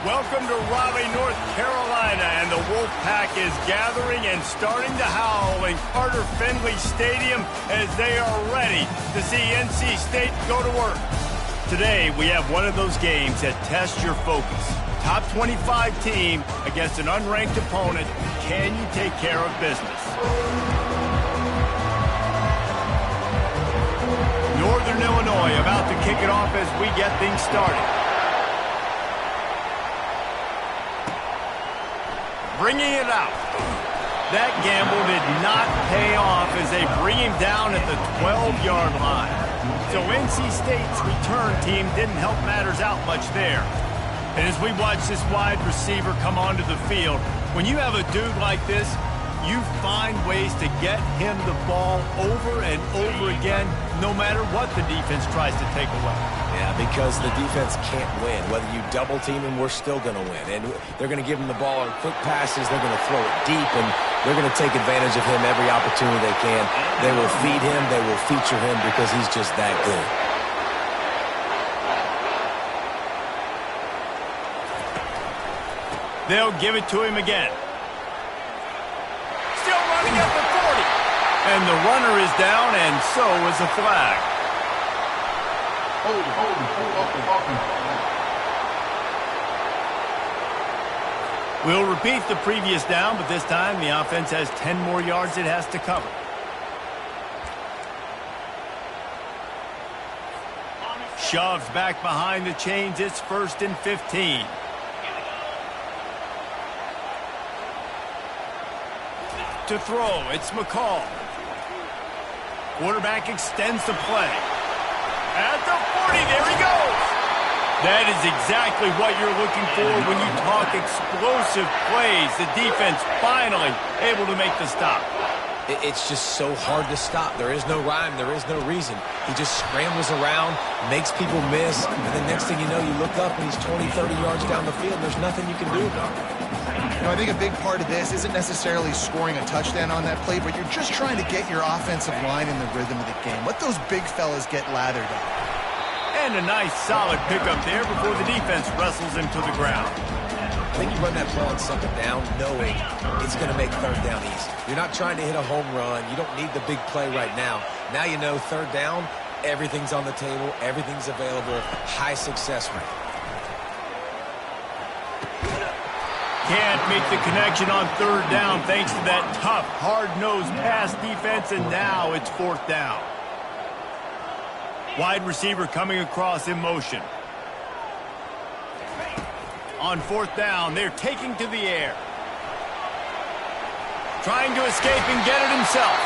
Welcome to Raleigh, North Carolina, and the Wolfpack is gathering and starting to howl in Carter Finley Stadium as they are ready to see NC State go to work. Today, we have one of those games that tests your focus. Top 25 team against an unranked opponent. Can you take care of business? Northern Illinois about to kick it off as we get things started. Bringing it out. That gamble did not pay off as they bring him down at the 12-yard line. So NC State's return team didn't help matters out much there. And as we watch this wide receiver come onto the field, when you have a dude like this, you find ways to get him the ball over and over again, no matter what the defense tries to take away. Yeah, because the defense can't win. Whether you double team him, we're still going to win. And they're going to give him the ball on quick passes. They're going to throw it deep, and they're going to take advantage of him every opportunity they can. They will feed him. They will feature him because he's just that good. They'll give it to him again. Still running at the 40. And the runner is down, and so is the flag. We'll repeat the previous down, but this time the offense has 10 more yards it has to cover. Shoves back behind the chains. It's 1st and 15. To throw, it's McCall. Quarterback extends the play. At the 40, there he goes. That is exactly what you're looking for when you talk explosive plays. The defense finally able to make the stop. It's just so hard to stop. There is no rhyme. There is no reason. He just scrambles around, makes people miss, and the next thing you know, you look up and he's 20, 30 yards down the field. There's nothing you can do about it. You know, I think a big part of this isn't necessarily scoring a touchdown on that play, but you're just trying to get your offensive line in the rhythm of the game. Let those big fellas get lathered up. And a nice solid pickup there before the defense wrestles him to the ground. I think you run that ball on second down knowing it's going to make third down easy. You're not trying to hit a home run. You don't need the big play right now. Now you know third down, everything's on the table, everything's available, high success rate. Can't make the connection on third down thanks to that tough, hard-nosed pass defense, and now it's 4th down. Wide receiver coming across in motion. On 4th down, they're taking to the air. Trying to escape and get it himself.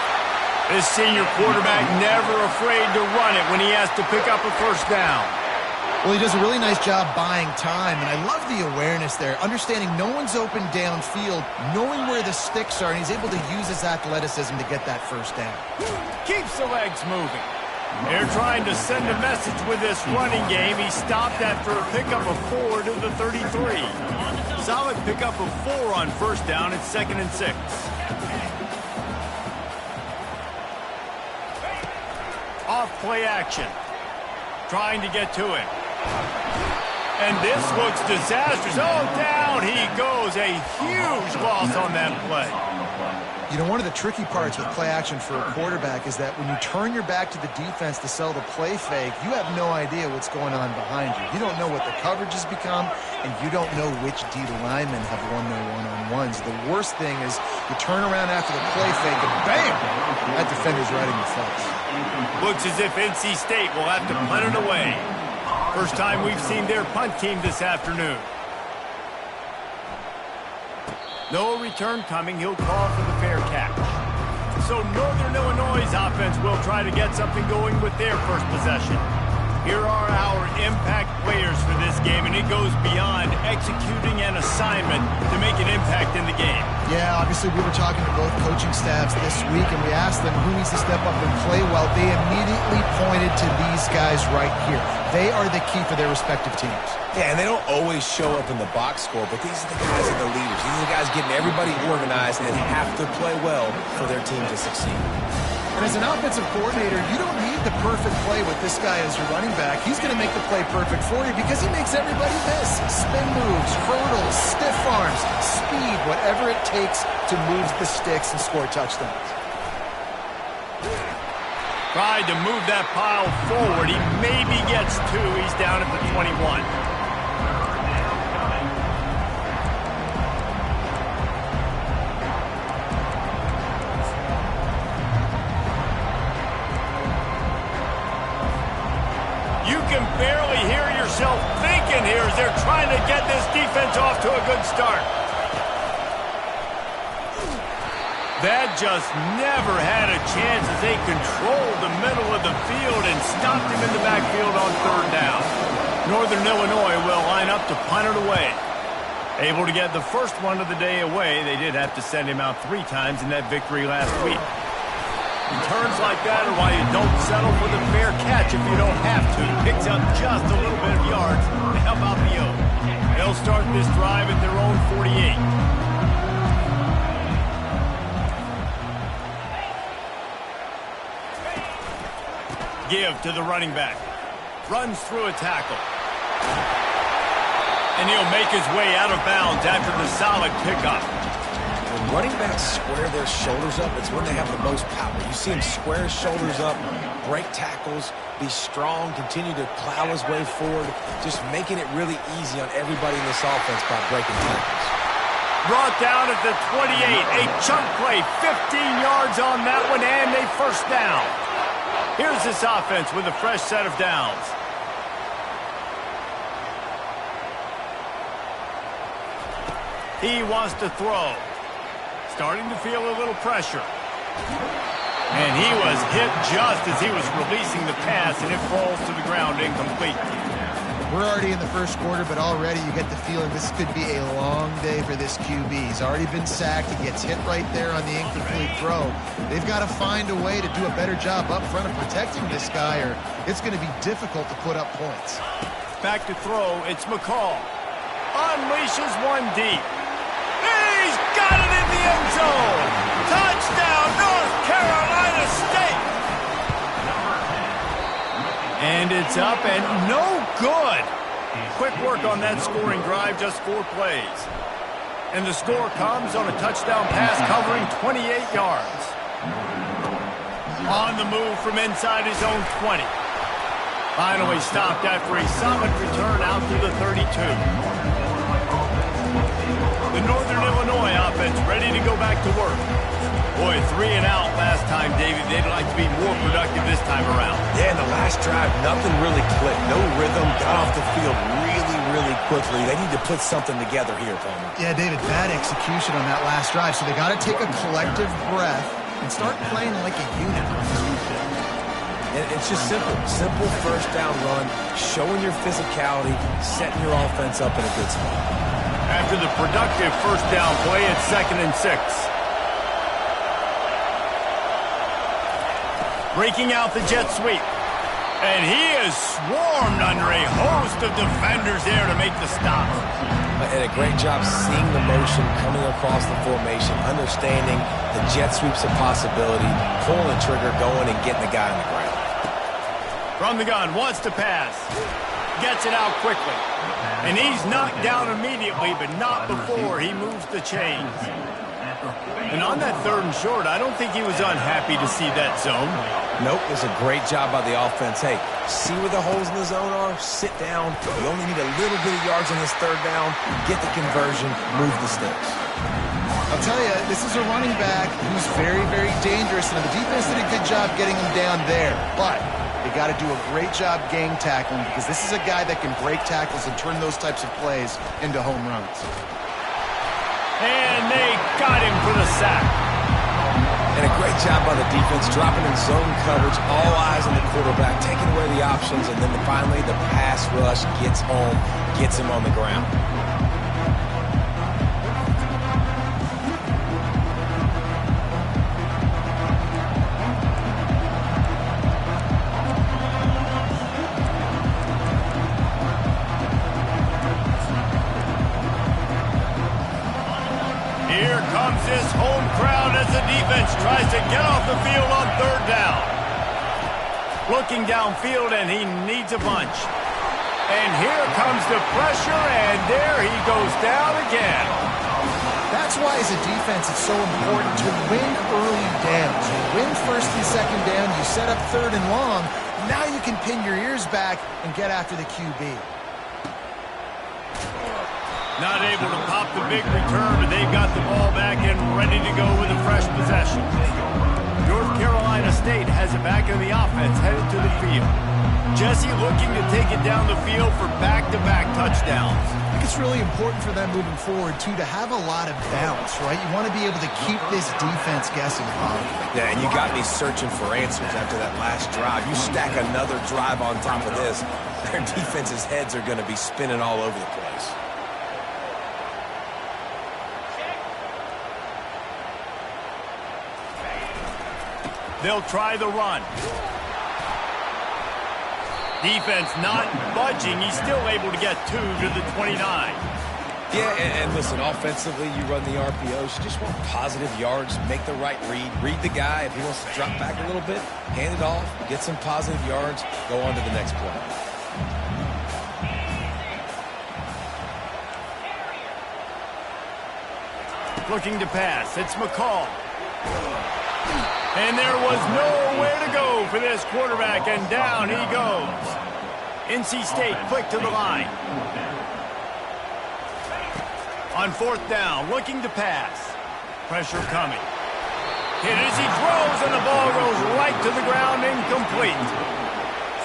This senior quarterback never afraid to run it when he has to pick up a 1st down. Well, he does a really nice job buying time, and I love the awareness there, understanding no one's open downfield, knowing where the sticks are, and he's able to use his athleticism to get that 1st down. Keeps the legs moving. They're trying to send a message with this running game. He stopped after a pickup of 4 to the 33. Solid pickup of 4 on 1st down. It's 2nd and 6. Off play action. Trying to get to it. And this looks disastrous. Oh, down he goes. A huge loss on that play. You know, one of the tricky parts with play action for a quarterback is that when you turn your back to the defense to sell the play fake, you have no idea what's going on behind you. You don't know what the coverage has become, and you don't know which D linemen have won their one-on-ones. The worst thing is you turn around after the play fake, and bam! That defender's right in your face. Looks as if NC State will have to punt it away. First time we've seen their punt team this afternoon. No return coming. He'll call for the fair catch. So Northern Illinois' offense will try to get something going with their first possession. Here are our impact players for this game, and it goes beyond executing an assignment to make an impact in the game. Yeah, obviously we were talking to both coaching staffs this week, and we asked them who needs to step up and play well. They immediately pointed to these guys right here. They are the key for their respective teams. Yeah, and they don't always show up in the box score, but these are the guys that are the leaders. These are the guys getting everybody organized and have to play well for their team to succeed. And as an offensive coordinator, you don't need the perfect play with this guy as your running back. He's going to make the play perfect for you because he makes everybody miss. Spin moves, hurdles, stiff arms, speed, whatever it takes to move the sticks and score touchdowns. Tried to move that pile forward. He maybe gets 2. He's down at the 21. You can barely hear yourself thinking here as they're trying to get this defense off to a good start. That just never had a chance as they controlled the middle of the field and stopped him in the backfield on 3rd down. Northern Illinois will line up to punt it away. Able to get the first one of the day away, they did have to send him out 3 times in that victory last week. Returns like that are why you don't settle for the fair catch if you don't have to. Picks up just a little bit of yards to help out the Oaks. They'll start this drive at their own 48. Give to the running back. Runs through a tackle. And he'll make his way out of bounds after the solid pickup. When running backs square their shoulders up, it's when they have the most power. You see him square his shoulders up, break tackles, be strong, continue to plow his way forward, just making it really easy on everybody in this offense by breaking tackles. Brought down at the 28. A chunk play, 15 yards on that one, and a first down. Here's this offense with a fresh set of downs. He wants to throw. Starting to feel a little pressure. And he was hit just as he was releasing the pass, and it falls to the ground incomplete. We're already in the first quarter, but already you get the feeling this could be a long day for this QB. He's already been sacked. He gets hit right there on the incomplete throw. They've got to find a way to do a better job up front of protecting this guy, or it's going to be difficult to put up points. Back to throw, it's McCall. Unleashes one deep. He's got it in the end zone. Touchdown, North Carolina State. And it's up and no good. Quick work on that scoring drive, just 4 plays. And the score comes on a touchdown pass covering 28 yards. On the move from inside his own 20. Finally stopped after a solid return out to the 32. The Northern Illinois offense ready to go back to work. Boy, 3 and out last time, David. They'd like to be more productive this time around. Yeah, in the last drive, nothing really clicked. No rhythm, got off the field really quickly. They need to put something together here, Palmer. Yeah, David, bad execution on that last drive, so they got to take a collective breath and start playing like a unit. And it's just simple. Simple first down run, showing your physicality, setting your offense up in a good spot. After the productive first down play, it's 2nd and 6. Breaking out the jet sweep. And he is swarmed under a host of defenders there to make the stop. And a great job seeing the motion coming across the formation, understanding the jet sweep's a possibility, pulling the trigger, going and getting the guy on the ground. From the gun, wants to pass. Gets it out quickly. And he's knocked down immediately, but not before he moves the chains. And on that 3rd and short, I don't think he was unhappy to see that zone. Nope, it was a great job by the offense. Hey, see where the holes in the zone are, sit down. You only need a little bit of yards on this 3rd down, get the conversion, move the sticks. I'll tell you, this is a running back who's very dangerous, and the defense did a good job getting him down there. But they got to do a great job gang tackling because this is a guy that can break tackles and turn those types of plays into home runs. And they got him for the sack. And a great job by the defense, dropping in zone coverage, all eyes on the quarterback, taking away the options, and then finally the pass rush gets home, gets him on the ground. defense tries to get off the field on third down. Looking downfield, and he needs a bunch. And here comes the pressure, and there he goes down again. That's why, as a defense, it's so important to win early downs. You win first and second down, you set up third and long. Now you can pin your ears back and get after the QB. Not able to pop the big return, but they've got the ball back and ready to go with a fresh possession. North Carolina State has it back in the offense, headed to the field. Jesse looking to take it down the field for back-to-back touchdowns. I think it's really important for them moving forward, too, to have a lot of balance, right? You want to be able to keep this defense guessing, Bob. Yeah, and you got me searching for answers after that last drive. You stack another drive on top of this, their defense's heads are going to be spinning all over the place. They'll try the run. Defense not budging. He's still able to get 2 to the 29. Yeah, and listen, offensively, you run the RPOs. You just want positive yards, make the right read. Read the guy. If he wants to drop back a little bit, hand it off, get some positive yards, go on to the next play. Looking to pass. It's McCall. And there was nowhere to go for this quarterback, and down he goes. NC State quick to the line. On fourth down, looking to pass. Pressure coming. Hit as he throws, and the ball goes right to the ground, incomplete.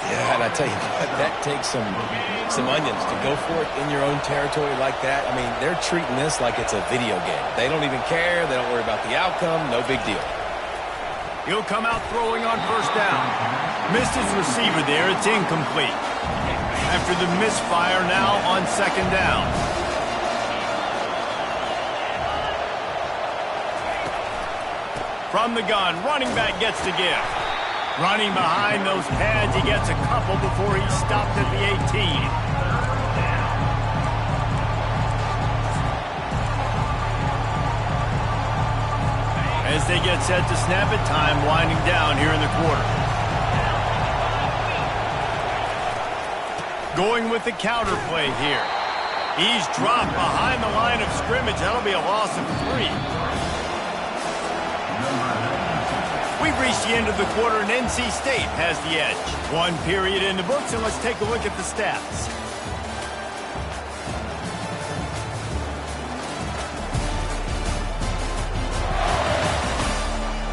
Yeah, and I tell you what, that takes some onions to go for it in your own territory like that. I mean, they're treating this like it's a video game. They don't even care. They don't worry about the outcome. No big deal. He'll come out throwing on first down. Missed his receiver there. It's incomplete. After the misfire, now on second down. From the gun, running back gets to give. Running behind those pads, he gets a couple before he's stopped at the 18. As they get set to snap it, time winding down here in the quarter. Going with the counter play here. He's dropped behind the line of scrimmage. That'll be a loss of 3. We've reached the end of the quarter, and NC State has the edge. 1 period in the books, and let's take a look at the stats.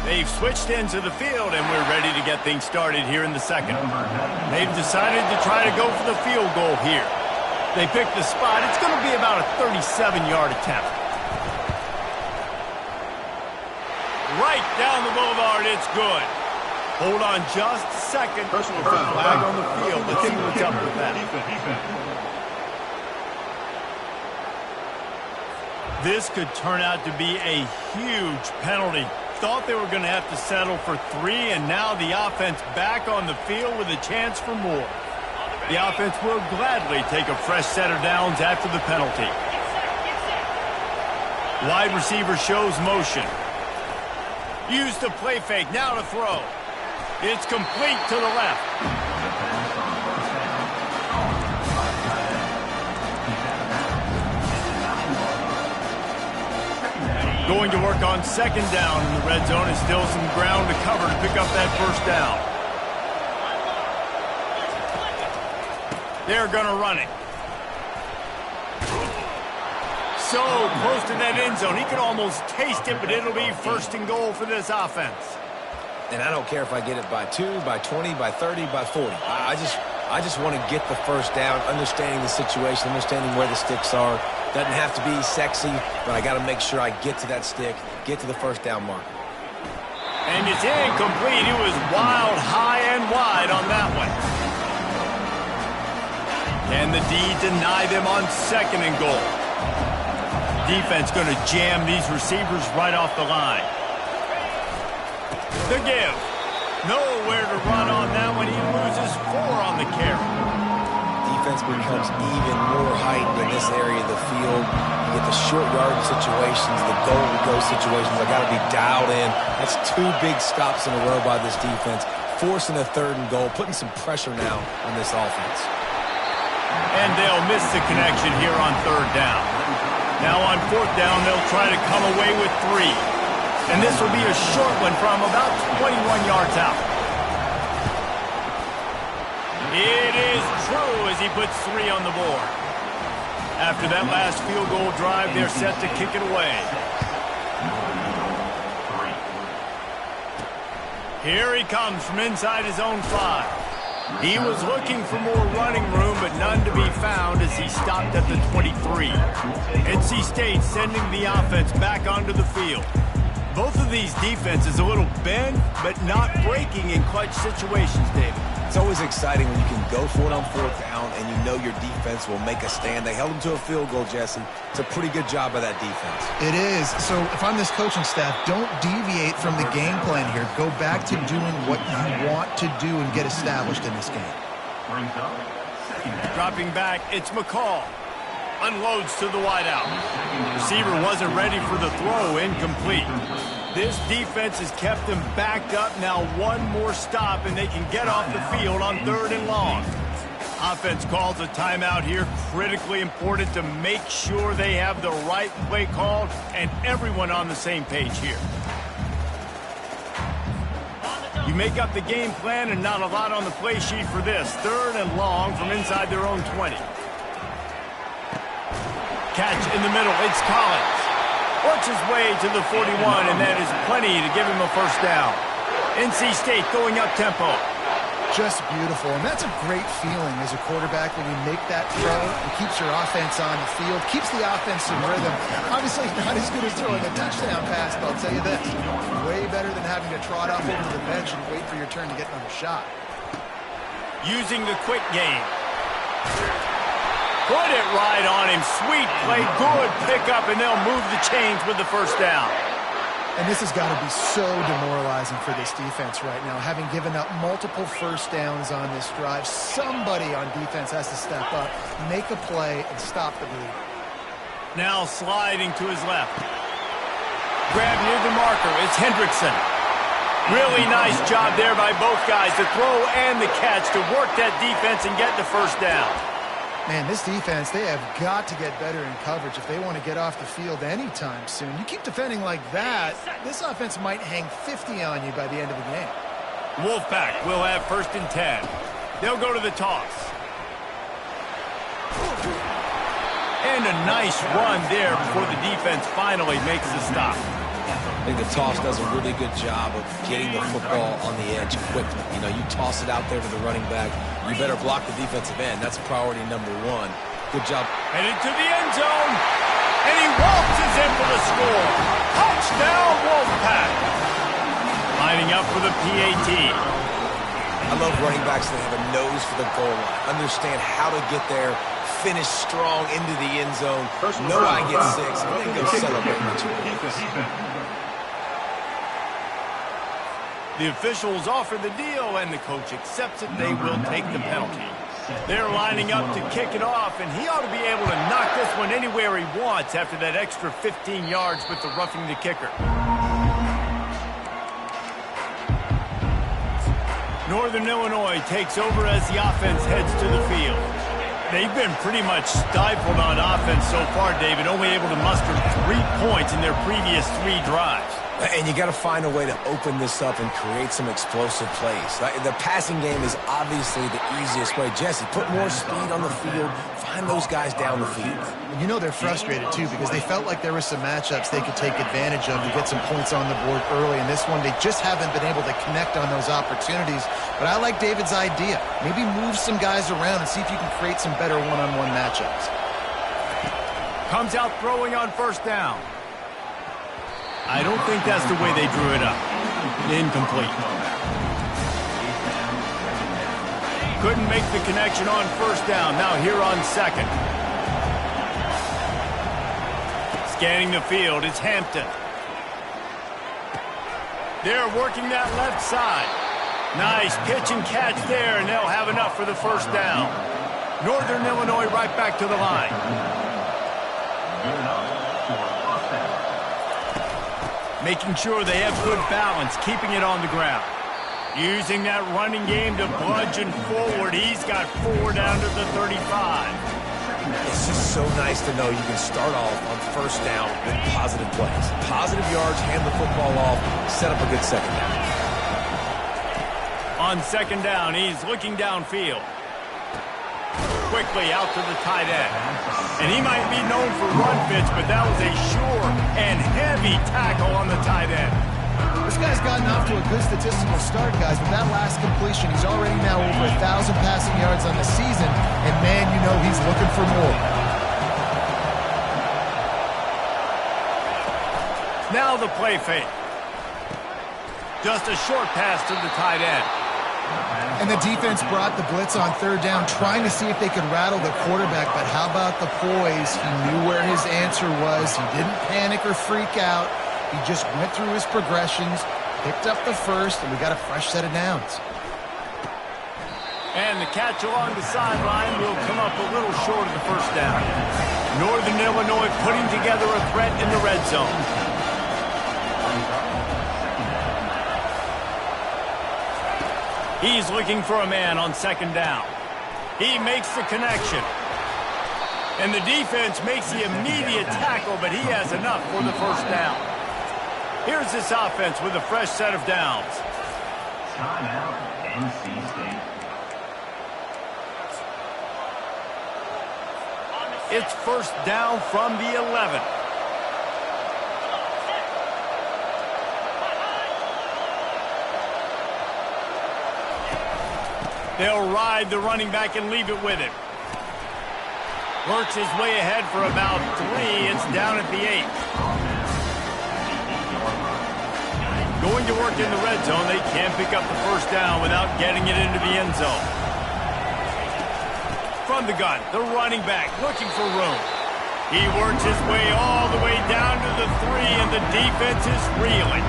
They've switched into the field, and we're ready to get things started here in the second. They've decided to try to go for the field goal here. They picked the spot. It's going to be about a 37-yard attempt. Right down the boulevard, it's good. Hold on just a second. Personal flag on the field. Let's see what's up with that. This could turn out to be a huge penalty. Thought they were going to have to settle for 3, and now the offense back on the field with a chance for more. The offense will gladly take a fresh set of downs after the penalty. Wide receiver shows motion. Use the play fake, now to throw. It's complete to the left. Going to work on second down in the red zone, and still some ground to cover to pick up that first down. They're going to run it. So close to that end zone. He could almost taste it, but it'll be first and goal for this offense. And I don't care if I get it by 2, by 20, by 30, by 40. I just want to get the first down, understanding the situation, understanding where the sticks are. Doesn't have to be sexy, but I got to make sure I get to that stick, get to the first down mark. And it's incomplete. It was wild, high and wide on that one. Can the D deny them on second and goal? Defense going to jam these receivers right off the line. The give. Nowhere to run on that one. He loses 4 on the carry. defense becomes even more heightened in this area of the field. You get the short yard situations, the goal-to-go situations. I got to be dialed in. That's 2 big stops in a row by this defense, forcing a 3rd and goal, putting some pressure now on this offense. And they'll miss the connection here on 3rd down. Now on 4th down, they'll try to come away with 3. And this will be a short one from about 21 yards out. It is true as he puts 3 on the board. After that last field goal drive, they're set to kick it away. Here he comes from inside his own 5. He was looking for more running room, but none to be found as he stopped at the 23. NC State sending the offense back onto the field. Both of these defenses a little bent, but not breaking in clutch situations, David. It's always exciting when you can go for it on 4th down and you know your defense will make a stand. They held them to a field goal, Jesse. It's a pretty good job by that defense. It is. So if I'm this coaching staff, don't deviate from the game plan here. Go back to doing what you want to do and get established in this game. Dropping back, it's McCall. Unloads to the wideout. Receiver wasn't ready for the throw, incomplete. This defense has kept them backed up. Now 1 more stop, and they can get off the field on 3rd and long. Offense calls a timeout here. Critically important to make sure they have the right play called and everyone on the same page here. You make up the game plan and not a lot on the play sheet for this. 3rd and long from inside their own 20. Catch in the middle. It's Collins. Works his way to the 41, and that is plenty to give him a 1st down. NC State going up tempo. Just beautiful, and that's a great feeling as a quarterback when you make that throw. It keeps your offense on the field, keeps the offense in rhythm. Obviously not as good as throwing a touchdown pass, but I'll tell you this, way better than having to trot off over to the bench and wait for your turn to get another shot. Using the quick game. Put it right on him. Sweet play, good pickup, and they'll move the chains with the 1st down. And this has got to be so demoralizing for this defense right now. Having given up multiple 1st downs on this drive, somebody on defense has to step up, make a play, and stop the bleed. Now sliding to his left. Grab near the marker. It's Hendrickson. Really nice job there by both guys, the throw and the catch, to work that defense and get the 1st down. Man, this defense, they have got to get better in coverage if they want to get off the field anytime soon. You keep defending like that, this offense might hang 50 on you by the end of the game. Wolfpack will have 1st and 10. They'll go to the toss. And a nice run there before the defense finally makes the stop. I think the toss does a really good job of getting the football on the edge quickly. You know, you toss it out there to the running back, you better block the defensive end. That's priority number 1. Good job. Headed to the end zone, and he waltzes in for the score. Touchdown, Wolfpack. Lining up for the PAT. I love running backs that have a nose for the goal line, understand how to get there, finish strong into the end zone, know I get 6, and then go celebrate with 2 points. The officials offer the deal, and the coach accepts it. They will take the penalty. They're lining up to kick it off, and he ought to be able to knock this one anywhere he wants after that extra 15 yards with the roughing the kicker. Northern Illinois takes over as the offense heads to the field. They've been pretty much stifled on offense so far, David, only able to muster 3 points in their previous 3 drives. And you got to find a way to open this up and create some explosive plays. The passing game is obviously the easiest way. Jesse, put more speed on the field. Find those guys down the field. And you know they're frustrated, too, because they felt like there were some matchups they could take advantage of to get some points on the board early. In this one, they just haven't been able to connect on those opportunities. But I like David's idea. Maybe move some guys around and see if you can create some better one-on-one matchups. Comes out throwing on 1st down. I don't think that's the way they drew it up. Incomplete. Couldn't make the connection on 1st down. Now here on 2nd. Scanning the field, it's Hampton. They're working that left side. Nice pitch and catch there, and they'll have enough for the 1st down. Northern Illinois right back to the line. Making sure they have good balance, keeping it on the ground. Using that running game to bludgeon forward. He's got 4 down to the 35. It's just so nice to know you can start off on first down with positive plays. Positive yards, hand the football off, set up a good second down. On second down, he's looking downfield. Quickly out to the tight end. And he might be known for run fits, but that was a sure and heavy tackle on the tight end. This guy's gotten off to a good statistical start, guys. With that last completion, he's already now over 1,000 passing yards on the season. And, man, you know he's looking for more. Now the play fake. Just a short pass to the tight end. And the defense brought the blitz on third down, trying to see if they could rattle the quarterback. But how about the poise? He knew where his answer was. He didn't panic or freak out. He just went through his progressions, picked up the first, and we got a fresh set of downs. And the catch along the sideline will come up a little short of the first down. Northern Illinois putting together a threat in the red zone. He's looking for a man on second down. He makes the connection. And the defense makes the immediate tackle, but he has enough for the first down. Here's this offense with a fresh set of downs. Timeout, NC State. It's first down from the 11. They'll ride the running back and leave it with him. Works his way ahead for about 3. It's down at the 8. Going to work in the red zone. They can't pick up the first down without getting it into the end zone. From the gun, the running back looking for room. He works his way all the way down to the 3, and the defense is reeling.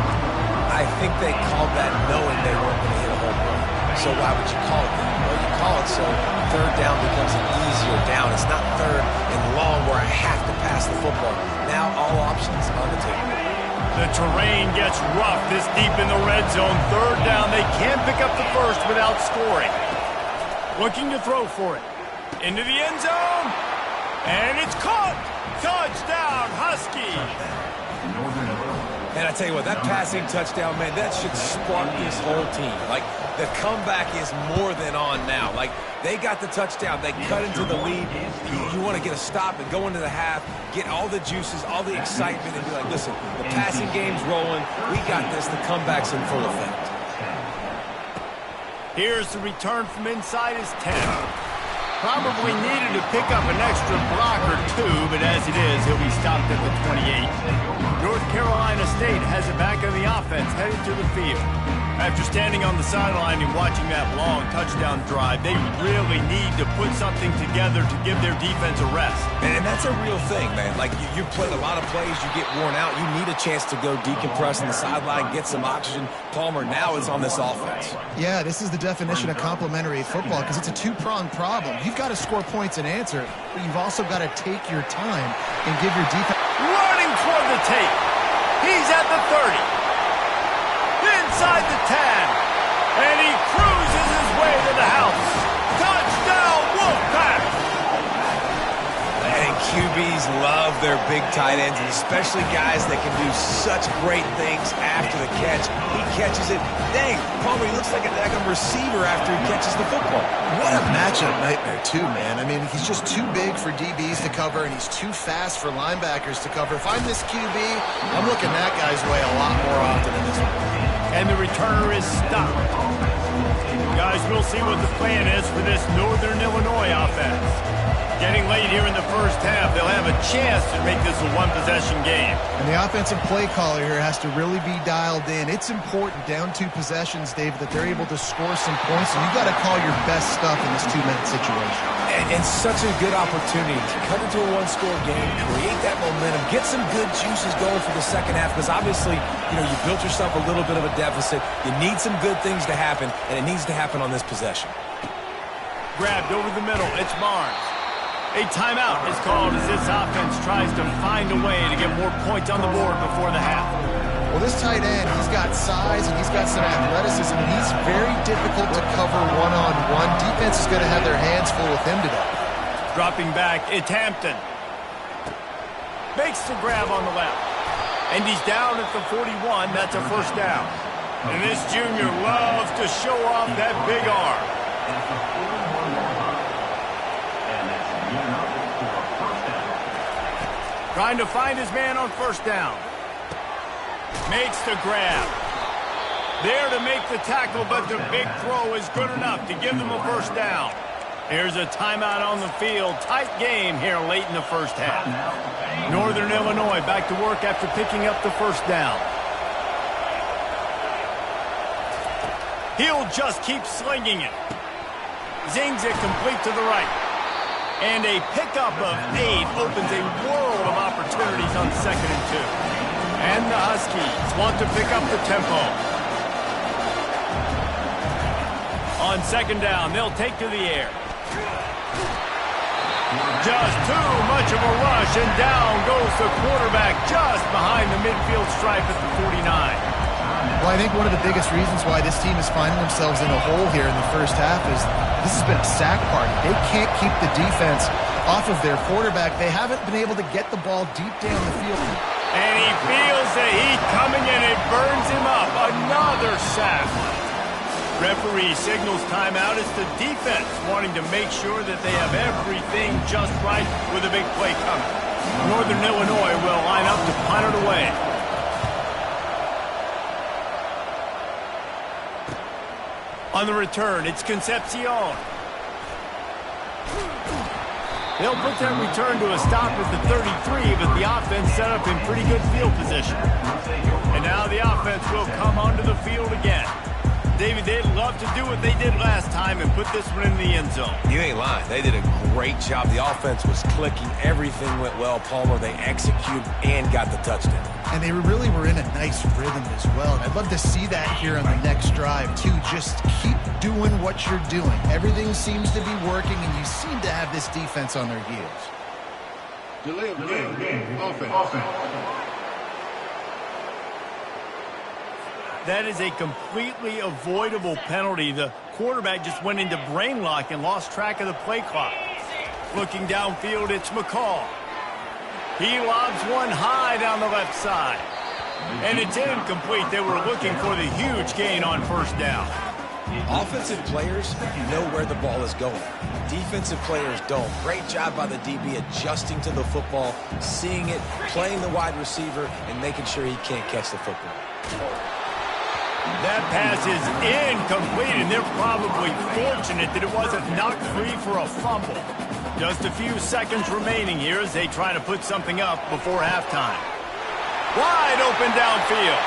I think they called that knowing they weren't going to hit a home run. So why would you call it that? Well, you call it so third down becomes an easier down. It's not third and long where I have to pass the football. Now all options on the table. The terrain gets rough this deep in the red zone. Third down, they can't pick up the first without scoring. Looking to throw for it. Into the end zone. And it's caught. Touchdown, Huskies. And I tell you what, that passing touchdown, man, that should spark this whole team. Like, the comeback is more than on now. Like, they got the touchdown. They cut into the lead. You want to get a stop and go into the half, get all the juices, all the excitement, and be like, listen, the passing game's rolling. We got this. The comeback's in full effect. Here's the return from inside his 10. Probably needed to pick up an extra block or 2, but as it is, he'll be stopped at the 28. North Carolina State has it back on the offense, headed to the field. After standing on the sideline and watching that long touchdown drive, they really need to put something together to give their defense a rest. And that's a real thing, man. Like, you've played a lot of plays, you get worn out. You need a chance to go decompress on the sideline, get some oxygen. Palmer now is on this offense. Yeah, this is the definition of complementary football because it's a two-pronged problem. You've got to score points and answer, but you've also got to take your time and give your defense... Running toward the tape. He's at the 30. Inside the 10. And he cruises his way to the house. Touchdown, Wolfpack. And QBs love their big tight ends, and especially guys that can do such great things after the catch. He catches it. Dang, Palmer, he looks like a receiver after he catches the football. What a matchup nightmare, too, man. I mean, he's just too big for DBs to cover, and he's too fast for linebackers to cover. If I'm this QB, I'm looking that guy's way a lot more often than this one. And the returner is stopped. Guys, we'll see what the plan is for this Northern Illinois offense. Getting late here in the first half, they'll have a chance to make this a one-possession game. And the offensive play caller here has to really be dialed in. It's important down 2 possessions, David, that they're able to score some points, and you've got to call your best stuff in this 2-minute situation. And such a good opportunity to cut into a one-score game, create that momentum, get some good juices going for the second half, because obviously, you know, you built yourself a little bit of a deficit. You need some good things to happen, and it needs to happen on this possession. Grabbed over the middle. It's Barnes. A timeout is called as this offense tries to find a way to get more points on the board before the half. Well, this tight end, he's got size and he's got some athleticism, and he's very difficult to cover one-on-one. Defense is going to have their hands full with him today. Dropping back, it's Hampton. Makes the grab on the left. And he's down at the 41. That's a first down. And this junior loves to show off that big arm. Trying to find his man on first down. Makes the grab. There to make the tackle, but the big throw is good enough to give them a first down. Here's a timeout on the field. Tight game here late in the first half. Northern Illinois back to work after picking up the first down. He'll just keep slinging it. Zings it complete to the right. And a pickup of 8 opens a world of opportunities on 2nd and 2. And the Huskies want to pick up the tempo. On 2nd down, they'll take to the air. Just too much of a rush, and down goes the quarterback just behind the midfield stripe at the 49. Well, I think one of the biggest reasons why this team is finding themselves in a hole here in the first half is this has been a sack party. They can't keep the defense off of their quarterback. They haven't been able to get the ball deep down the field. And he feels the heat coming and it burns him up. Another sack. Referee signals timeout as the defense wanting to make sure that they have everything just right with a big play coming. Northern Illinois will line up to punt it away. On the return, it's Concepcion. They'll put that return to a stop at the 33, but the offense set up in pretty good field position. And now the offense will come onto the field again. David, they'd love to do what they did last time and put this one in the end zone. You ain't lying. They did a great job. The offense was clicking. Everything went well. Palmer, they executed and got the touchdown. And they really were in a nice rhythm as well. I'd love to see that here on the next drive, too. Just keep doing what you're doing. Everything seems to be working, and you seem to have this defense on their heels. Delay of game. Offense. That is a completely avoidable penalty. The quarterback just went into brain lock and lost track of the play clock. Looking downfield, it's McCall. He lobs one high down the left side. And it's incomplete. They were looking for the huge gain on first down. Offensive players know where the ball is going. Defensive players don't. Great job by the DB adjusting to the football, seeing it, playing the wide receiver, and making sure he can't catch the football. That pass is incomplete, and they're probably fortunate that it wasn't knocked free for a fumble. Just a few seconds remaining here as they try to put something up before halftime. Wide open downfield.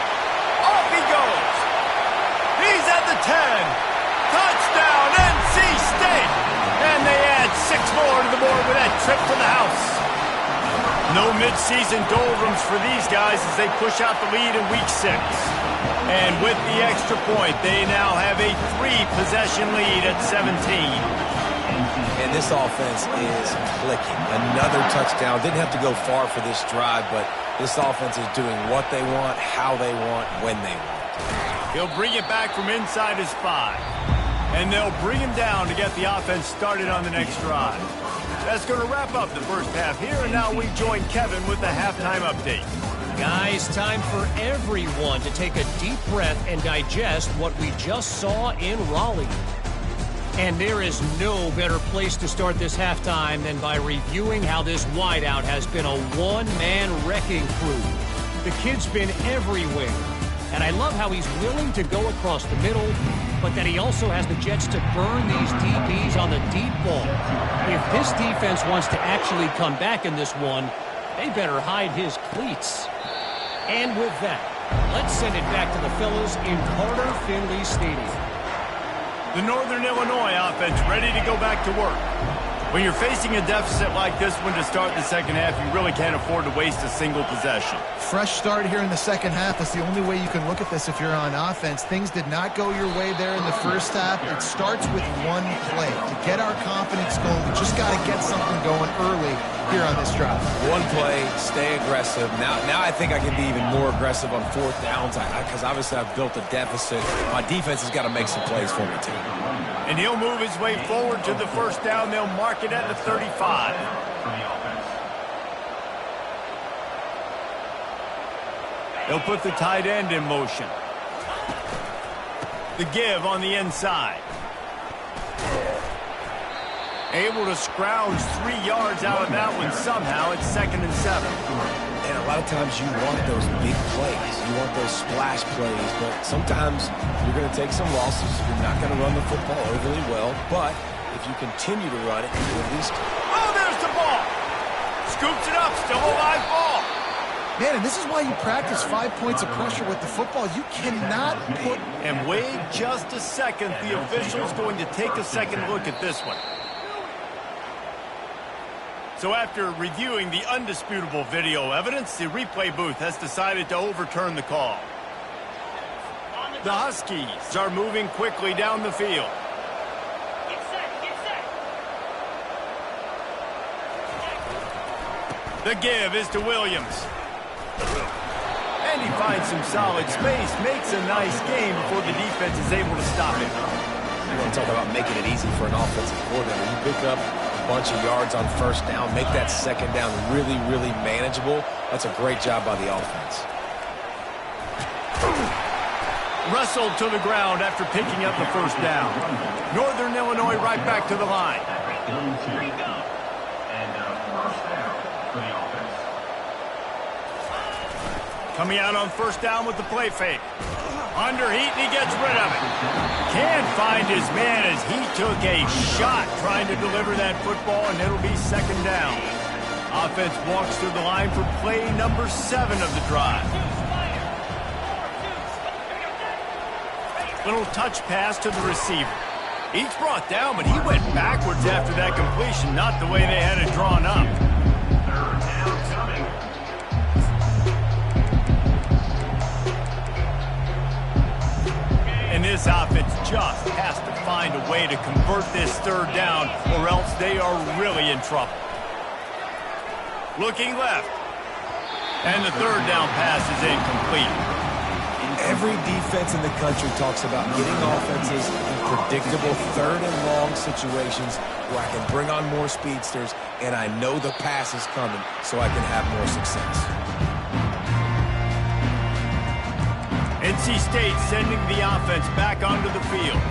Off he goes. He's at the 10. Touchdown, NC State. And they add 6 more to the board with that trip to the house. No midseason doldrums for these guys as they push out the lead in week 6. And with the extra point, they now have a 3-possession lead at 17. And this offense is clicking. Another touchdown. Didn't have to go far for this drive, but this offense is doing what they want, how they want, when they want. He'll bring it back from inside his 5. And they'll bring him down to get the offense started on the next drive. That's going to wrap up the first half here, and now we join Kevin with the halftime update. Guys, time for everyone to take a deep breath and digest what we just saw in Raleigh. And there is no better place to start this halftime than by reviewing how this wideout has been a one-man wrecking crew. The kid's been everywhere. And I love how he's willing to go across the middle, but that he also has the jets to burn these DBs on the deep ball. If this defense wants to actually come back in this one, they better hide his cleats. And with that, let's send it back to the fellas in Carter Finley Stadium. The Northern Illinois offense ready to go back to work. When you're facing a deficit like this one to start the second half, you really can't afford to waste a single possession. Fresh start here in the second half. That's the only way you can look at this if you're on offense. Things did not go your way there in the first half. It starts with one play. To get our confidence going, we just got to get something going early here on this drive. One play, stay aggressive. Now I think I can be even more aggressive on fourth downs because obviously I've built a deficit. My defense has got to make some plays for me, too. And he'll move his way forward to the first down. They'll mark it at the 35. They'll put the tight end in motion. The give on the inside. Able to scrounge 3 yards out of that one somehow. It's 2nd and 7. And a lot of times you want those big plays. You want those splash plays. But sometimes you're going to take some losses. You're not going to run the football overly well. But if you continue to run it, you at least... Oh, there's the ball. Scoops it up. Still a live ball. Man, and this is why you practice 5 points of pressure with the football. You cannot put... And wait just a second. The official's going to take a second look at this one. So after reviewing the undisputable video evidence, the replay booth has decided to overturn the call. The Huskies are moving quickly down the field. Get set. The give is to Williams. And he finds some solid space, makes a nice game before the defense is able to stop him. You want to talk about making it easy for an offensive coordinator. You pick up a bunch of yards on first down, make that second down really, really manageable. That's a great job by the offense. Wrestled to the ground after picking up the first down. Northern Illinois right back to the line. Coming out on first down with the play fake. Under heat, and he gets rid of it. Can't find his man as he took a shot trying to deliver that football, and it'll be second down. Offense walks through the line for play number 7 of the drive. Little touch pass to the receiver. He's brought down, but he went backwards after that completion, not the way they had it drawn up. And this offense just has to find a way to convert this third down, or else they are really in trouble. Looking left. And the third down pass is incomplete. Every defense in the country talks about getting offenses in predictable third and long situations where I can bring on more speedsters and I know the pass is coming so I can have more success. NC State sending the offense back onto the field.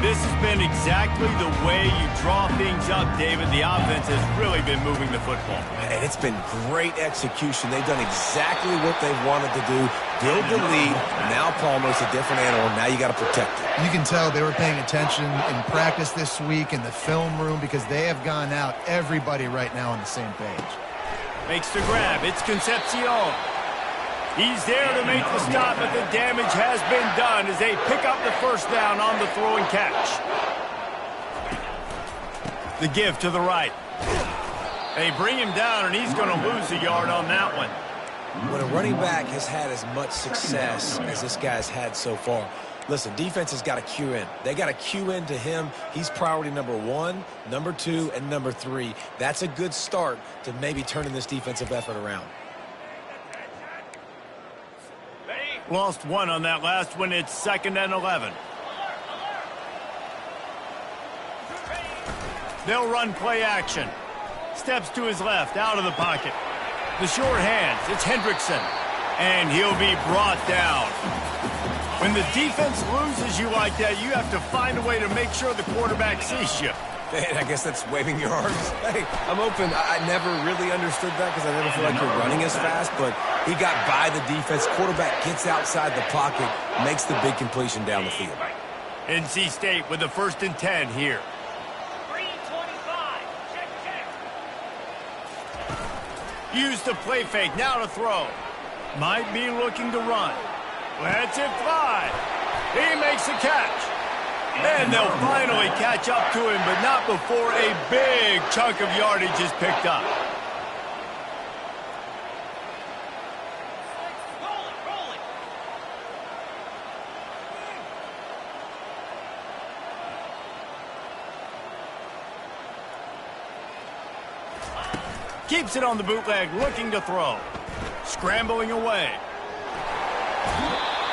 This has been exactly the way you draw things up, David. The offense has really been moving the football. And it's been great execution. They've done exactly what they've wanted to do. Build the lead. Now Palmer's a different animal. Now you got to protect it. You can tell they were paying attention in practice this week in the film room because they have gone out, everybody right now on the same page. Makes the grab. It's Concepcion. He's there to make the stop, but the damage has been done as they pick up the first down on the throw and catch. The give to the right. They bring him down, and he's going to lose a yard on that one. When a running back has had as much success as this guy's had so far, listen, defense has got to cue in. They got to cue in to him. He's priority number 1, number 2, and number 3. That's a good start to maybe turning this defensive effort around. Lost one on that last one. It's 2nd and 11. They'll run play action. Steps to his left, out of the pocket. The short hands, it's Hendrickson. And he'll be brought down. When the defense loses you like that, you have to find a way to make sure the quarterback sees you. Man, I guess that's waving your arms. Hey, I'm open. I never really understood that because I never feel like you're running as fast, but he got by the defense. Quarterback gets outside the pocket, makes the big completion down the field. NC State with the 1st and 10 here. 325. Check. Use the play fake, now to throw. Might be looking to run. Lets it fly. He makes the catch. And they'll finally catch up to him, but not before a big chunk of yardage is picked up. Keeps it on the bootleg, looking to throw. Scrambling away.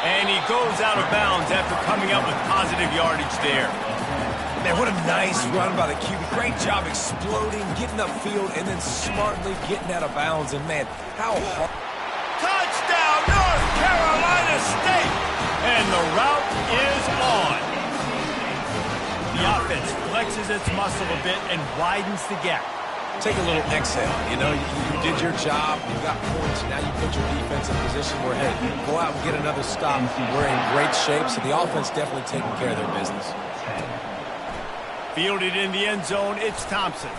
And he goes out of bounds after coming up with positive yardage there. Man, what a nice run by the QB. Great job exploding, getting upfield, and then smartly getting out of bounds. And, man, how hard. Touchdown, North Carolina State! And the route is on. The offense flexes its muscle a bit and widens the gap. Take a little exhale. You know, you did your job. You got points. Now you put your defense in position where, hey, go out and get another stop. We're in great shape, so the offense definitely taking care of their business. Fielded in the end zone, it's Thompson.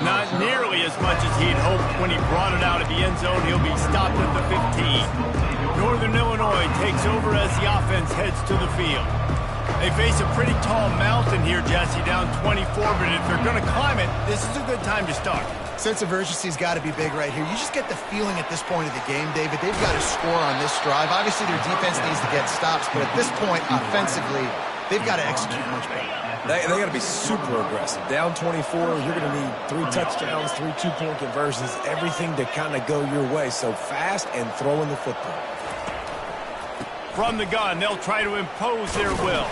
Not nearly as much as he'd hoped when he brought it out of the end zone. He'll be stopped at the 15. Northern Illinois takes over as the offense heads to the field. They face a pretty tall mountain here, Jesse, down 24, but if they're going to climb it, this is a good time to start. Sense of urgency's got to be big right here. You just get the feeling at this point of the game, David, they've got to score on this drive. Obviously, their defense needs to get stops, but at this point, offensively, they've got to execute much better. They got to be super aggressive. Down 24, you're going to need 3 touchdowns, 3 two-point conversions, everything to kind of go your way. So fast and throwing the football. From the gun, they'll try to impose their will.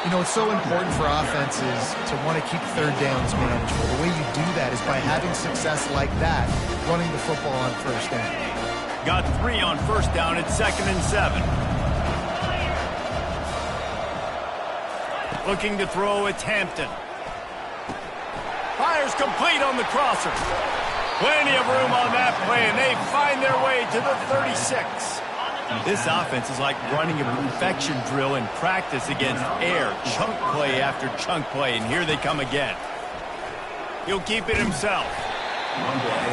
You know, it's so important for offenses to want to keep third downs manageable. The way you do that is by having success like that, running the football on first down. Got 3 on first down at 2nd and 7. Looking to throw, it's Hampton. Fires complete on the crosser. Plenty of room on that play, and they find their way to the 36. This offense is like running a perfection drill in practice against air. Chunk play after chunk play, and here they come again. He'll keep it himself.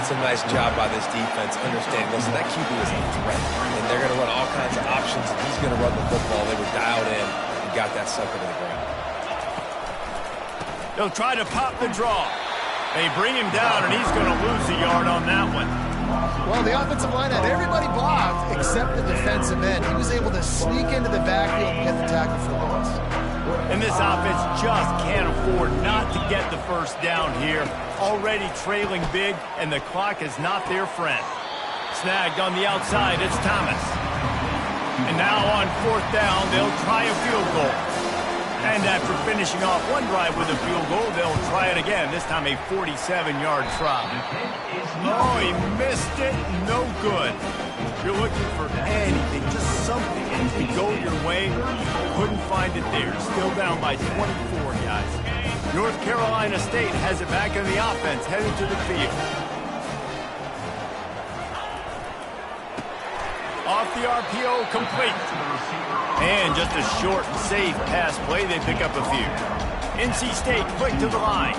It's a nice job by this defense. Understanding, listen, that QB is a threat, and they're going to run all kinds of options, and he's going to run the football. They were dialed in and got that sucker to the ground. They'll try to pop the draw. They bring him down, and he's going to lose a yard on that one. Well, the offensive line had everybody blocked except the defensive end. He was able to sneak into the backfield and get the tackle for loss. And this offense just can't afford not to get the first down here. Already trailing big, and the clock is not their friend. Snagged on the outside, it's Thomas. And now on 4th down, they'll try a field goal. And after finishing off one drive with a field goal, they'll try it again, this time a 47-yard try. Oh, he missed it. No good. You're looking for anything, just something to go your way. Couldn't find it there. Still down by 24, guys. North Carolina State has it back in the offense, headed to the field. Off the RPO, complete. And just a short, safe pass play. They pick up a few. NC State quick to the line.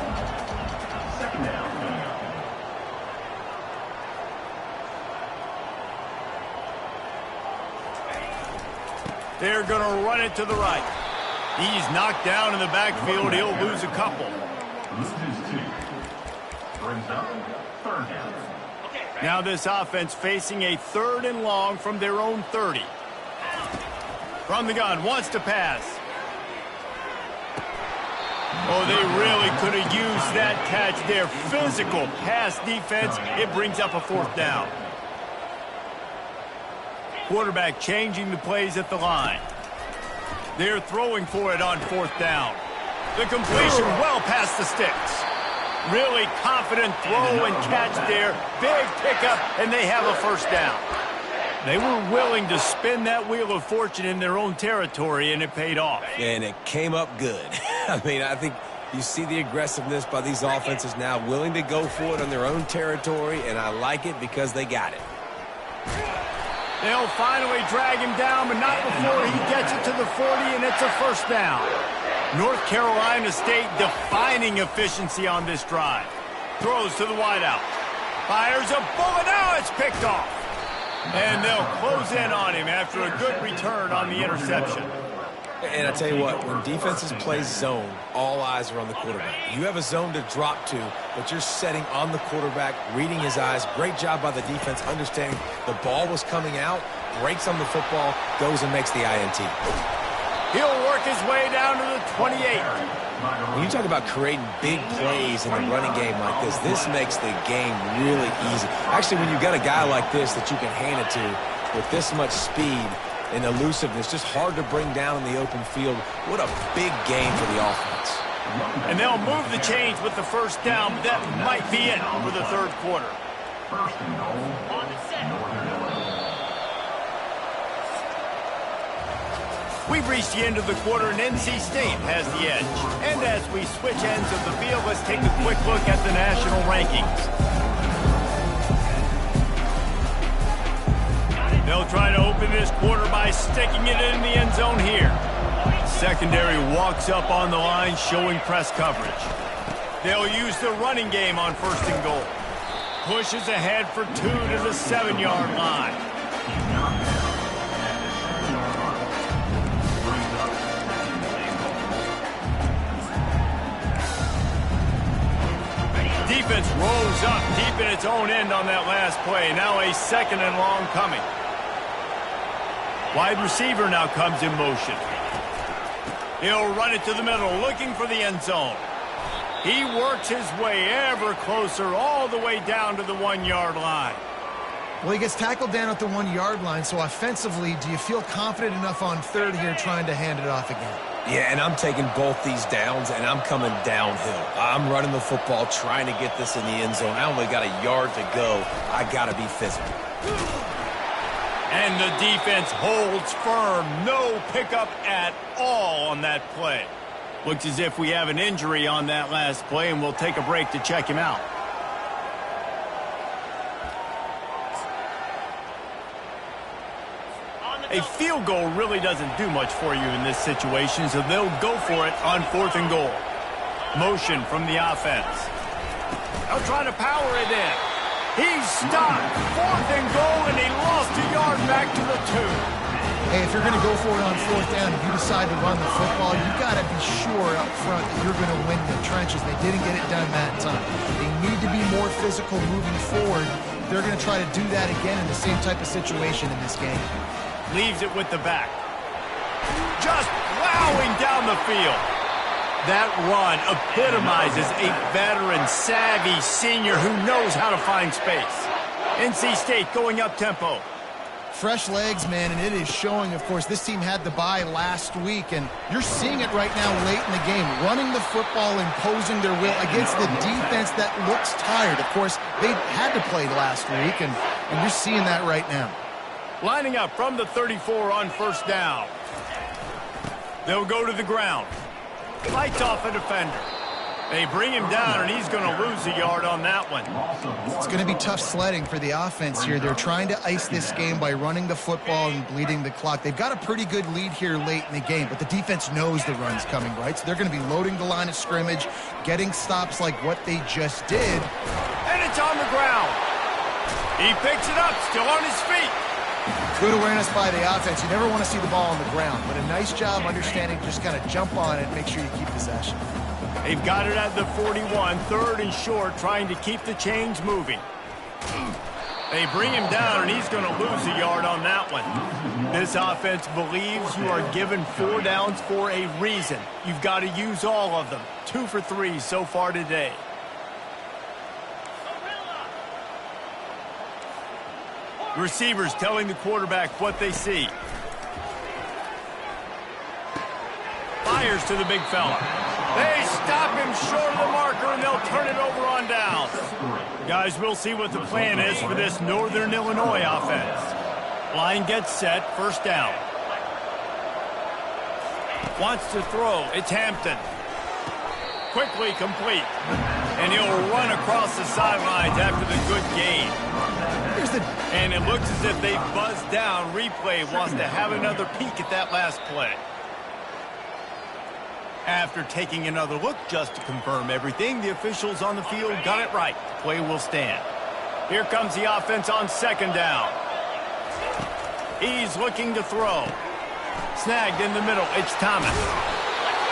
They're going to run it to the right. He's knocked down in the backfield. He'll lose a couple. Loses 2. Brings up 3rd down. Now this offense facing a 3rd and long from their own 30. From the gun, wants to pass. Oh, they really could have used that catch there. Physical pass defense. It brings up a 4th down. Quarterback changing the plays at the line. They're throwing for it on 4th down. The completion well past the sticks. Really confident throw and catch there. Big pickup, and they have a 1st down. They were willing to spin that wheel of fortune in their own territory, and it paid off. And it came up good. I mean, I think you see the aggressiveness by these offenses now, willing to go for it on their own territory, and I like it because they got it. They'll finally drag him down, but not before he gets it to the 40, and it's a 1st down. North Carolina State defining efficiency on this drive. Throws to the wideout. Fires a bullet. Now it's picked off. And they'll close in on him after a good return on the interception. And I tell you what, when defenses play zone, all eyes are on the quarterback. You have a zone to drop to, but you're setting on the quarterback, reading his eyes. Great job by the defense, understanding the ball was coming out, breaks on the football, goes and makes the INT. He'll work his way down to the 28. When you talk about creating big plays in the running game like this makes the game really easy. Actually, when you've got a guy like this that you can hand it to with this much speed and elusiveness, just hard to bring down in the open field. What a big game for the offense. And they'll move the chains with the first down, but that might be it for the third quarter. First and goal. On the set. We've reached the end of the quarter, and NC State has the edge. And as we switch ends of the field, let's take a quick look at the national rankings. They'll try to open this quarter by sticking it in the end zone here. Secondary walks up on the line, showing press coverage. They'll use the running game on first and goal. Pushes ahead for 2 to the 7-yard line. Defense rolls up deep in its own end on that last play. Now a second and long coming. Wide receiver now comes in motion. He'll run it to the middle, looking for the end zone. He works his way ever closer, all the way down to the 1-yard line. Well, he gets tackled down at the 1-yard line, so offensively, do you feel confident enough on third here trying to hand it off again? Yeah, and I'm taking both these downs, and I'm coming downhill. I'm running the football, trying to get this in the end zone. I only got a yard to go. I got to be physical. And the defense holds firm. No pickup at all on that play. Looks as if we have an injury on that last play, and we'll take a break to check him out. A field goal really doesn't do much for you in this situation, so they'll go for it on fourth and goal. Motion from the offense. They'll try to power it in. He's stopped. Fourth and goal, and he lost a yard back to the 2. Hey, if you're going to go for it on fourth down and you decide to run the football, you've got to be sure up front that you're going to win the trenches. They didn't get it done that time. They need to be more physical moving forward. They're going to try to do that again in the same type of situation in this game. Leaves it with the back. Just plowing down the field. That run epitomizes a veteran, savvy senior who knows how to find space. NC State going up tempo. Fresh legs, man, and it is showing, of course. This team had the bye last week, and you're seeing it right now late in the game. Running the football, imposing their will against the defense that looks tired. Of course, they had to play last week, and you're seeing that right now. Lining up from the 34 on first down. They'll go to the ground. Fights off a defender. They bring him down, and he's going to lose a yard on that one. It's going to be tough sledding for the offense here. They're trying to ice this game by running the football and bleeding the clock. They've got a pretty good lead here late in the game, but the defense knows the run's coming, right? So they're going to be loading the line of scrimmage, getting stops like what they just did. And it's on the ground. He picks it up, still on his feet. Good awareness by the offense. You never want to see the ball on the ground, but a nice job understanding, just kind of jump on it, make sure you keep possession. They've got it at the 41, third and short, trying to keep the chains moving. They bring him down, and he's going to lose a yard on that one. This offense believes you are given 4 downs for a reason. You've got to use all of them. 2 for 3 so far today. Receivers telling the quarterback what they see. Fires to the big fella. They stop him short of the marker, and they'll turn it over on down. Guys, we'll see what the plan is for this Northern Illinois offense. Line gets set, first down. Wants to throw. It's Hampton. Quickly complete. And he'll run across the sidelines after the good gain. And it looks as if they buzzed down. Replay wants to have another peek at that last play. After taking another look just to confirm everything, the officials on the field got it right. The play will stand. Here comes the offense on second down. He's looking to throw. Snagged in the middle. It's Thomas.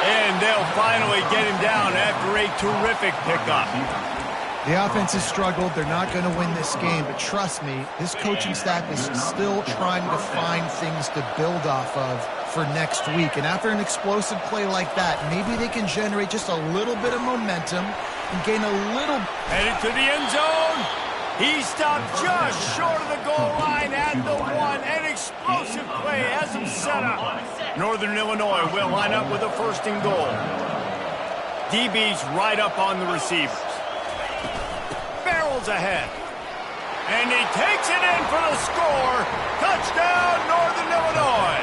And they'll finally get him down after a terrific pickup. The offense has struggled. They're not going to win this game, but trust me, this coaching staff is still trying to find things to build off of for next week. And after an explosive play like that, maybe they can generate just a little bit of momentum and gain a little... Headed to the end zone. He stopped just short of the goal line at the one. An explosive play has him set up. Northern Illinois will line up with a 1st and goal. DB's right up on the receivers. Barrels ahead. And he takes it in for the score. Touchdown, Northern Illinois.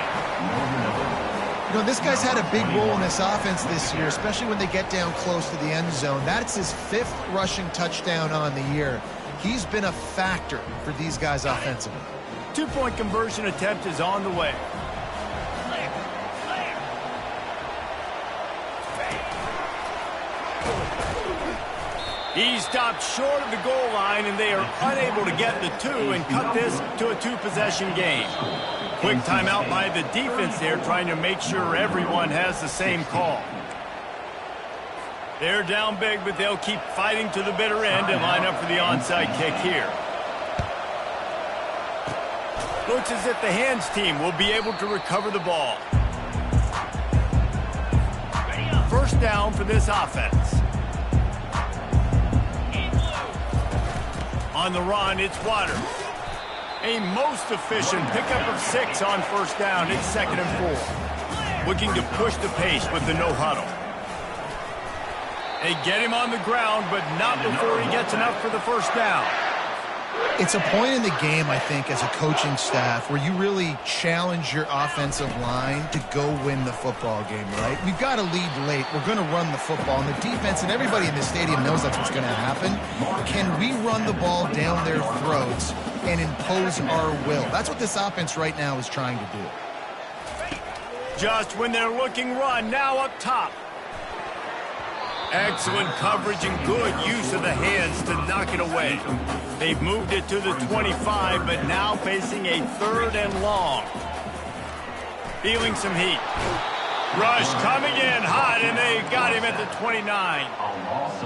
You know, this guy's had a big role in this offense this year, especially when they get down close to the end zone. That's his 5th rushing touchdown on the year. He's been a factor for these guys offensively. 2-point conversion attempt is on the way. He stopped short of the goal line, and they are unable to get the 2 and cut this to a 2-possession game. Quick timeout by the defense there, trying to make sure everyone has the same call. They're down big, but they'll keep fighting to the bitter end and line up for the onside kick here. Looks as if the hands team will be able to recover the ball. 1st down for this offense. On the run, it's Waters. A most efficient pickup of 6 on 1st down. It's 2nd and 4. Looking to push the pace with the no huddle. They get him on the ground, but not before he gets enough for the 1st down. It's a point in the game, I think, as a coaching staff where you really challenge your offensive line to go win the football game, right? We've got to lead late. We're going to run the football. And the defense and everybody in the stadium knows that's what's going to happen. Can we run the ball down their throats and impose our will? That's what this offense right now is trying to do. Just when they're looking run, now up top. Excellent coverage and good use of the hands to knock it away. They've moved it to the 25, but now facing a 3rd and long. Feeling some heat. Rush coming in hot, and they got him at the 29.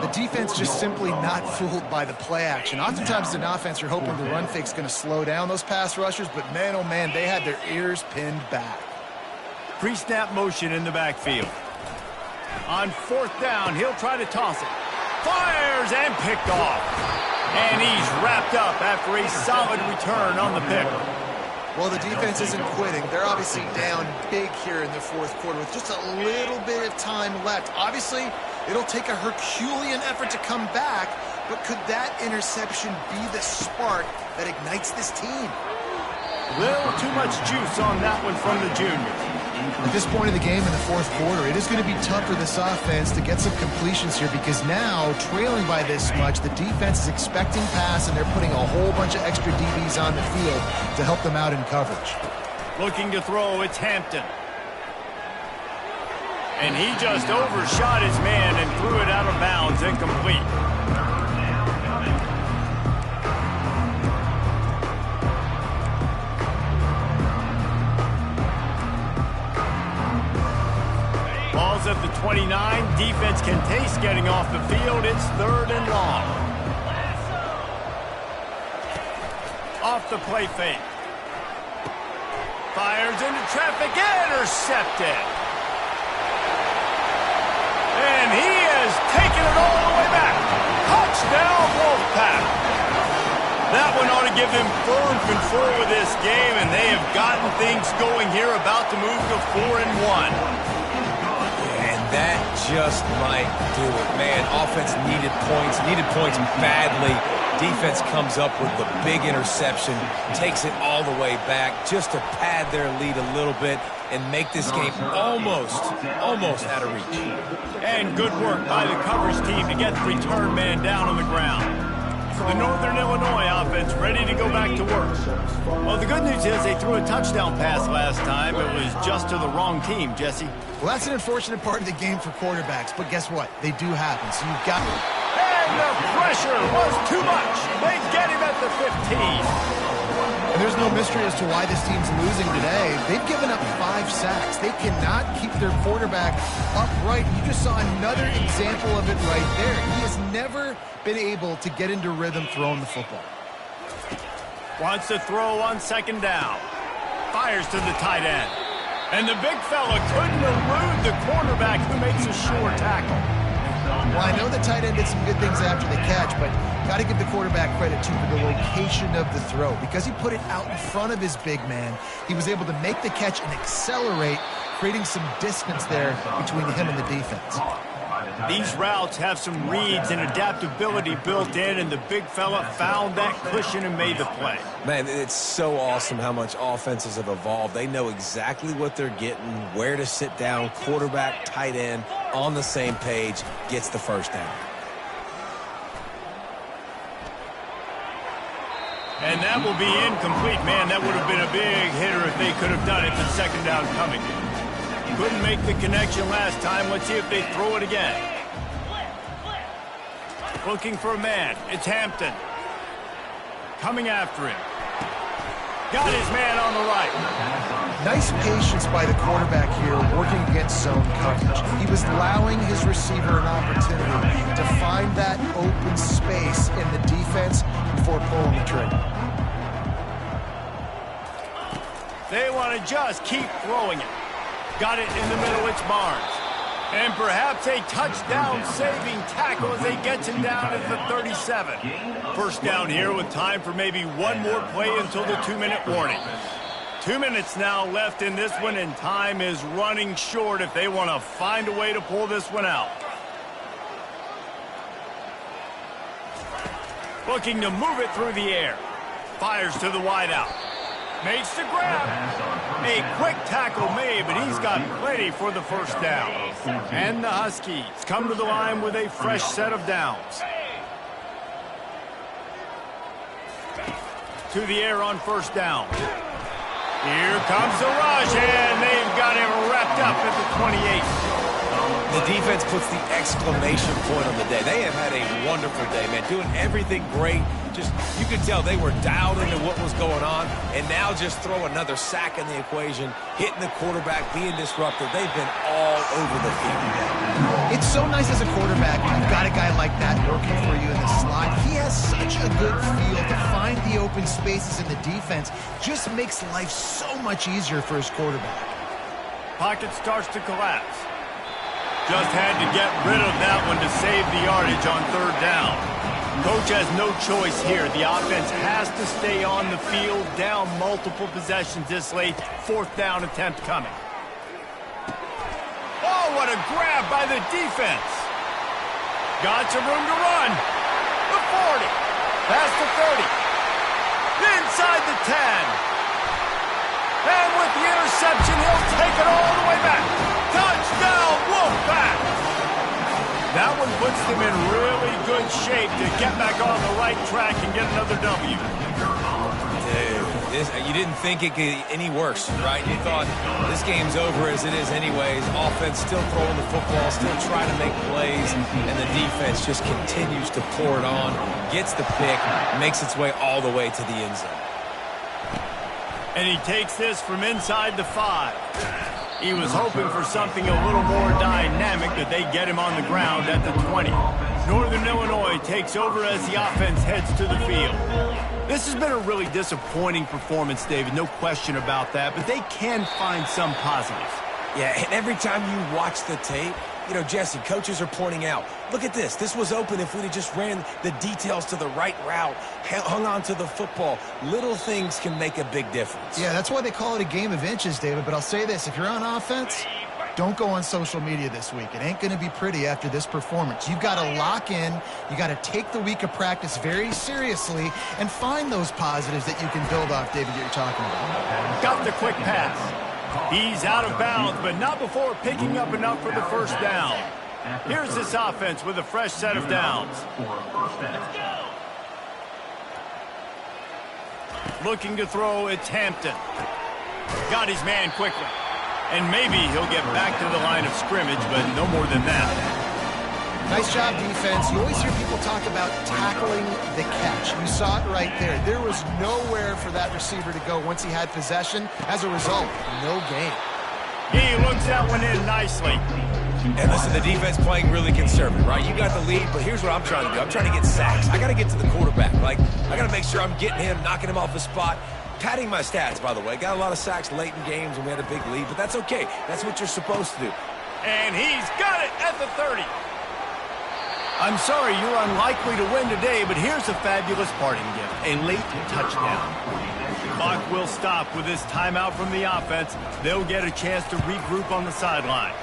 The defense just simply not fooled by the play action. Oftentimes, an offense, you're hoping the run fake's going to slow down those pass rushers, but man, oh man, they had their ears pinned back. Pre-snap motion in the backfield. On 4th down, he'll try to toss it. Fires and picked off. And he's wrapped up after a solid return on the pick. Well, the defense isn't quitting. They're obviously down big here in the 4th quarter with just a little bit of time left. Obviously, it'll take a Herculean effort to come back, but could that interception be the spark that ignites this team? Little too much juice on that one from the junior. At this point in the game in the 4th quarter, it is going to be tough for this offense to get some completions here because now, trailing by this much, the defense is expecting pass and they're putting a whole bunch of extra DBs on the field to help them out in coverage. Looking to throw, it's Hampton. And he just overshot his man and threw it out of bounds, incomplete. Ball's at the 29. Defense can taste getting off the field. It's 3rd and long. Off the play fake. Fires into traffic. Intercepted. And he has taken it all the way back. Touchdown, Wolfpack. That one ought to give them firm control of this game, and they have gotten things going here, about to move to 4-1. That just might do it. Man, offense needed points badly. Defense comes up with the big interception, takes it all the way back just to pad their lead a little bit and make this game almost out of reach. And good work by the coverage team to get the return man down on the ground. The Northern Illinois offense ready to go back to work. Well, the good news is they threw a touchdown pass last time. It was just to the wrong team, Jesse. Well, that's an unfortunate part of the game for quarterbacks, but guess what? They do happen, so you've got... And the pressure was too much. They get him at the 15. And there's no mystery as to why this team's losing today. They've given up 5 sacks. They cannot keep their quarterback upright. You just saw another example of it right there. He has never been able to get into rhythm throwing the football. Wants to throw on second down. Fires to the tight end. And the big fella couldn't elude the cornerback who makes a sure tackle. Well, I know the tight end did some good things after the catch, but got to give the quarterback credit, too, for the location of the throw. Because he put it out in front of his big man, he was able to make the catch and accelerate, creating some distance there between him and the defense. These routes have some reads and adaptability built in, and the big fella found that cushion and made the play. Man, it's so awesome how much offenses have evolved. They know exactly what they're getting, where to sit down, quarterback, tight end, on the same page, gets the first down. And that will be incomplete. Man, that would have been a big hitter if they could have done it with second down coming. Couldn't make the connection last time. Let's see if they throw it again. Looking for a man. It's Hampton. Coming after him. Got his man on the right. Nice patience by the quarterback here working against zone coverage. He was allowing his receiver an opportunity to find that open space in the defense before pulling the trigger. They want to just keep throwing it. Got it in the middle, it's Barnes. And perhaps a touchdown-saving tackle as they get him down at the 37. First down here with time for maybe one more play until the 2-minute warning. 2 minutes now left in this one, and time is running short if they want to find a way to pull this one out. Looking to move it through the air. Fires to the wideout. Makes the grab. A quick tackle made, but he's got plenty for the first down. And the Huskies come to the line with a fresh set of downs. To the air on first down. Here comes the rush, and they've got him wrapped up at the 28. The defense puts the exclamation point on the day. They have had a wonderful day, man, doing everything great. Just, you could tell they were dialed into what was going on, and now just throw another sack in the equation, hitting the quarterback, being disruptive. They've been all over the field today. It's so nice as a quarterback, you've got a guy like that working for you in the slot. He has such a good feel to find the open spaces in the defense. Just makes life so much easier for his quarterback. Pocket starts to collapse. Just had to get rid of that one to save the yardage on third down. Coach has no choice here. The offense has to stay on the field, down multiple possessions this late. Fourth down attempt coming. Oh, what a grab by the defense. Got some room to run. The 40. Past the 30. Inside the 10. And with the interception, he'll take it all the way back. Touchdown, Wolfpack! That one puts them in really good shape to get back on the right track and get another W. Dude, you didn't think it could get any worse, right? You thought this game's over as it is anyways. Offense still throwing the football, still trying to make plays, and the defense just continues to pour it on, gets the pick, makes its way all the way to the end zone. And he takes this from inside the 5. He was hoping for something a little more dynamic, but they get him on the ground at the 20. Northern Illinois takes over as the offense heads to the field. This has been a really disappointing performance, David, no question about that, but they can find some positives. Yeah, and every time you watch the tape, you know, Jesse, coaches are pointing out, look at this. This was open if we'd have just ran the details to the right route, hung on to the football. Little things can make a big difference. Yeah, that's why they call it a game of inches, David. But I'll say this, if you're on offense, don't go on social media this week. It ain't going to be pretty after this performance. You've got to lock in. You got to take the week of practice very seriously and find those positives that you can build off, David, that you're talking about. Got the quick pass. He's out of bounds, but not before picking up enough for the first down. Here's this offense with a fresh set of downs. Looking to throw, it's Hampton. Got his man quickly. And maybe he'll get back to the line of scrimmage, but no more than that. Nice job, defense. You always hear people talk about tackling the catch. You saw it right there. There was nowhere for that receiver to go once he had possession. As a result, no gain. He looks that one in nicely. And listen, the defense playing really conservative, right? You got the lead, but here's what I'm trying to do. I'm trying to get sacks. I got to get to the quarterback. Like, I got to make sure I'm getting him, knocking him off the spot. Padding my stats, by the way. Got a lot of sacks late in games when we had a big lead, but that's okay. That's what you're supposed to do. And he's got it at the 30. I'm sorry you're unlikely to win today, but here's a fabulous parting gift, a late touchdown. The clock will stop with this timeout from the offense. They'll get a chance to regroup on the sideline.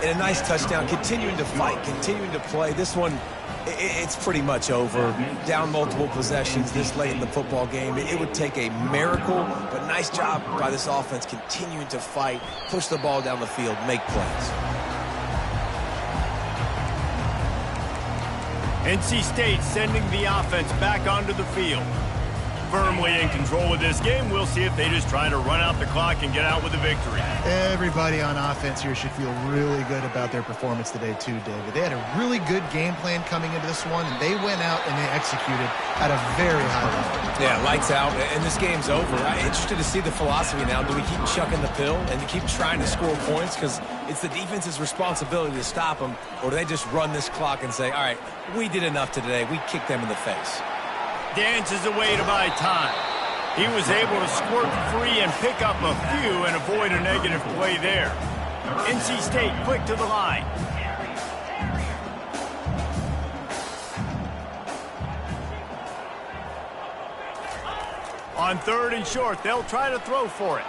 And a nice touchdown, continuing to fight, continuing to play. This one, it's pretty much over. Down multiple possessions this late in the football game. It would take a miracle, but nice job by this offense continuing to fight, push the ball down the field, make plays. NC State sending the offense back onto the field. Firmly in control of this game. We'll see if they just try to run out the clock and get out with a victory. Everybody on offense here should feel really good about their performance today too, David. They had a really good game plan coming into this one, and they went out and they executed at a very high level. Yeah, lights out, and this game's over. I'm interested to see the philosophy now. Do we keep chucking the pill and keep trying to score points because it's the defense's responsibility to stop them, or do they just run this clock and say, all right, we did enough today. We kicked them in the face. Dances away to buy time. He was able to squirt free and pick up a few and avoid a negative play there. NC State quick to the line. On 3rd and short, they'll try to throw for it.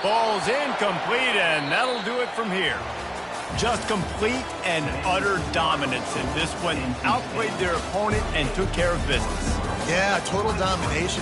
Ball's incomplete, and that'll do it from here. Just complete and utter dominance in this one. Outplayed their opponent and took care of business. Yeah, total domination.